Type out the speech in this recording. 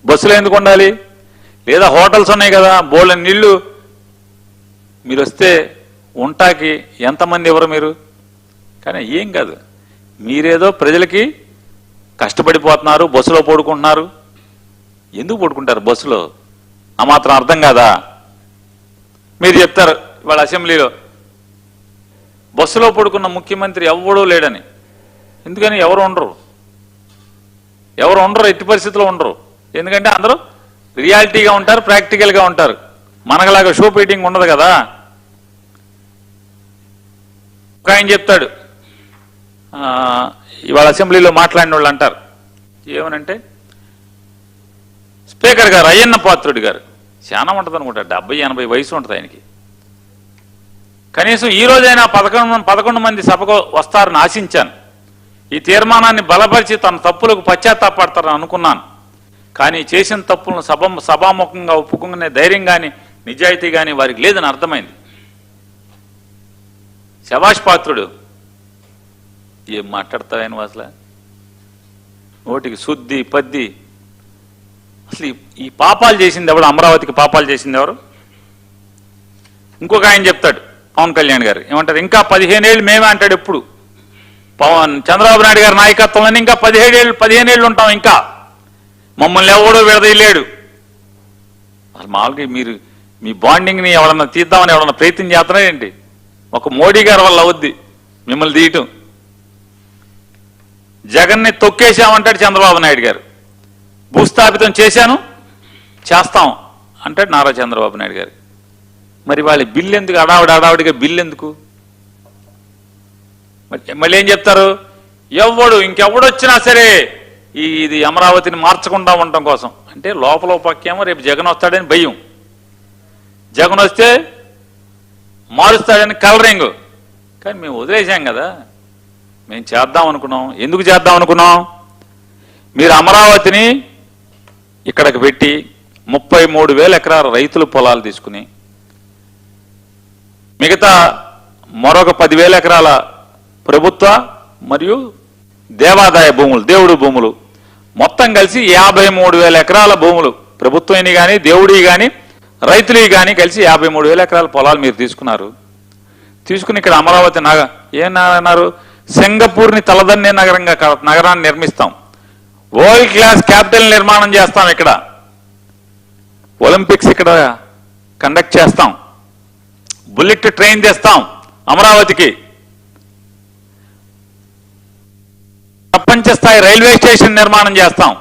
బస్సులో ఎందుకు ఉండాలి? లేదా హోటల్స్ ఉన్నాయి కదా, బోళ్ళని నీళ్లు. మీరు వస్తే ఉంటాకి ఎంతమంది ఎవరు మీరు? కానీ ఏం కాదు, మీరేదో ప్రజలకి కష్టపడిపోతున్నారు, బస్సులో పడుకుంటున్నారు. ఎందుకు పడుకుంటారు బస్సులో? ఆ మాత్రం అర్థం కాదా? మీరు చెప్తారు వాళ్ళ అసెంబ్లీలో బస్సులో పడుకున్న ముఖ్యమంత్రి ఎవడూ లేడని. ఎందుకని? ఎవరు ఉండరు ఎట్టి పరిస్థితుల్లో ఉండరు. ఎందుకంటే అందరూ రియాలిటీగా ఉంటారు, ప్రాక్టికల్గా ఉంటారు. మనగలాగా షో పీటింగ్ ఉండదు కదా. ఒక ఆయన చెప్తాడు, ఇవాళ అసెంబ్లీలో మాట్లాడిన వాళ్ళు అంటారు ఏమనంటే, స్పీకర్ గారు అయ్యన్న పాత్రుడు గారు చాలా ఉంటుంది అనుకుంటారు, 70-80 వయసు ఉంటుంది ఆయనకి. కనీసం ఈ రోజైనా 11 మంది సభకు వస్తారని ఆశించాను. ఈ తీర్మానాన్ని బలపరిచి తన తప్పులకు పశ్చాత్తాపడతారని అనుకున్నాను. కానీ చేసిన తప్పులను సభాముఖంగా ఒప్పుకునే ధైర్యం కానీ నిజాయితీ కానీ వారికి లేదని అర్థమైంది. శభాష్ పాత్రుడు. ఏం మాట్లాడతాయని అసలు నోటికి శుద్ధి పద్ది. అసలు ఈ పాపాలు చేసింది ఎవరు? అమరావతికి పాపాలు చేసింది ఎవరు? ఇంకొక ఆయన చెప్తాడు, పవన్ కళ్యాణ్ గారు ఏమంటారు, ఇంకా 15 ఏళ్ళు మేమే అంటాడు. ఎప్పుడు చంద్రబాబు నాయుడు గారి నాయకత్వంలో ఇంకా 15 ఏళ్ళు ఉంటాం, ఇంకా మమ్మల్ని ఎవడో విడదీయలేడు. అసలు మామూలుగా మీరు మీ బాండింగ్ని ఎవడన్నా తీద్దామని ఎవడన్నా ప్రయత్నం చేస్తున్నారా ఏంటి? ఒక మోడీ గారి వల్ల అవుద్ది మిమ్మల్ని తీయటం. జగన్ని తొక్కేశామంటాడు చంద్రబాబు నాయుడు గారు. భూస్థాపితం చేస్తాం అంటాడు నారా చంద్రబాబు నాయుడు గారు. మరి వాళ్ళ బిల్లు ఎందుకు? అడావిడిగా బిల్లు ఎందుకు? మళ్ళీ ఏం చెప్తారు, ఇంకెవడొచ్చినా సరే ఇది అమరావతిని మార్చకుండా ఉండటం కోసం. అంటే లోపల పక్కేమో రేపు జగన్ వస్తాడని భయం, జగన్ వస్తే మారుస్తాడని కలరింగ్. కానీ మేము వదిలేసాం కదా, మేము చేద్దాం అనుకున్నాం. ఎందుకు చేద్దాం అనుకున్నాం? మీరు అమరావతిని ఇక్కడికి పెట్టి 33,000 ఎకరాల రైతుల పొలాలు తీసుకుని మిగతా మరొక 10,000 ఎకరాల ప్రభుత్వ మరియు దేవాదాయ భూములు, దేవుడు భూములు మొత్తం కలిసి 53,000 ఎకరాల భూములు, ప్రభుత్వం కానీ దేవుడి కానీ రైతులు కానీ కలిసి 53,000 ఎకరాల పొలాలు మీరు తీసుకున్నారు. తీసుకుని ఇక్కడ అమరావతి ఏమన్నారు, సింగపూర్ని తలదన్నే నగరాన్ని నిర్మిస్తాం, వరల్డ్ క్లాస్ క్యాపిటల్ నిర్మాణం చేస్తాం, ఇక్కడ ఒలింపిక్స్ ఇక్కడ కండక్ట్ చేస్తాం, బుల్లెట్ ట్రైన్ తెస్తాం అమరావతికి, ప్రపంచ స్థాయి రైల్వే స్టేషన్ నిర్మాణం చేస్తాం.